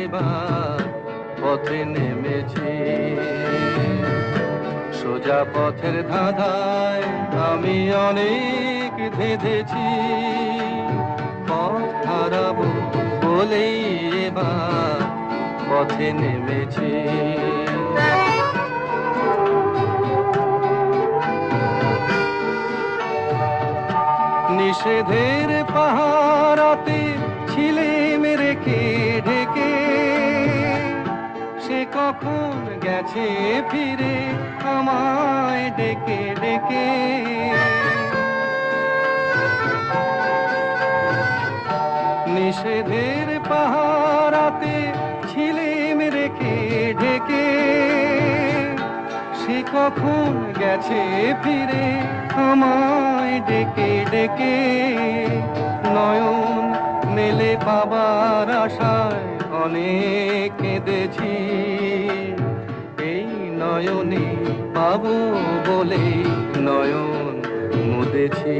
এবার পথে নেমেছি। সোজা পথের ধাঁধায় আমি অনেক ধেঁধেছি, পথ হারাবো বলেই এবার পথে নেমেছি। নিষেধের পাহারাতে ছিলেম রেখে ঢেকে, সে কখন গেছে ফিরে আমায় ডেকে ডেকে। নিষেধের পাহারাতে ছিলেম রেখে ঢেকে, সে কখন গেছে ফিরে আমায় ডেকে ডেকে। নয়ন মেলে পাবার আশায় অনেক কেঁদেছি, এই নয়নে পাবো বলে নয়ন মুদেছি।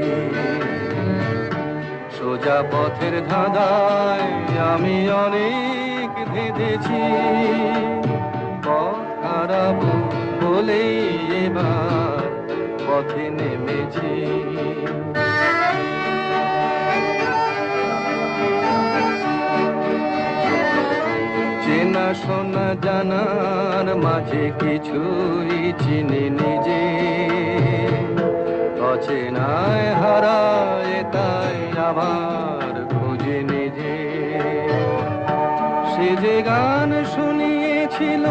সোজা পথের ধাঁধায় আমি অনেক ধেঁধেছি, পথ হারাবো বলেই এবার পথে নেমেছি। চেনা শোনা জানার মাঝে কিছুই চিনি নিজে, অচেনায় হারায় তাই আবার খুঁজে নিজে। সে যে গান শুনিয়েছিল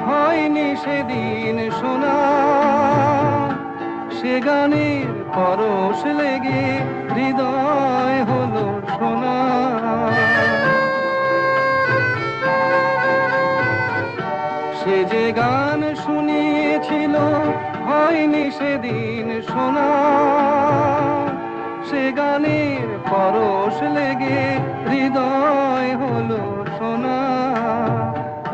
হয়নি সেদিন শোনা, সে গানের পরশ লেগে হৃদয় হলো সোনা। সে যে গান শুনিয়েছিল হয়নি সেদিন শোনা, সে গানের পরশ লেগে হৃদয় হলো সোনা।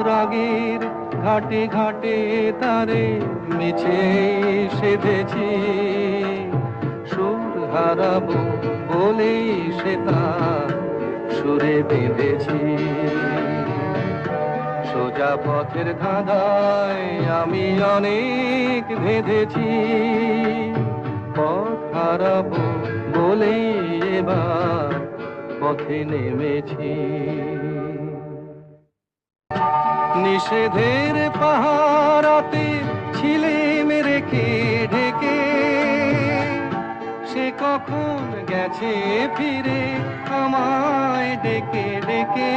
রাগের ঘাটে ঘাটে তারে মিছে সেধেছি, সুর হারাবো বলেই সে তার সুরে বেঁধেছি। সোজা পথের ধাঁধায় আমি অনেক ধেঁধেছি, পথ হারাবো বলেই এবার পথে নেমেছি। নিষেধের পাহারাতে ছিলেম রেখে ঢেকে, সে কখন গেছে ফিরে আমায় ডেকে ডেকে।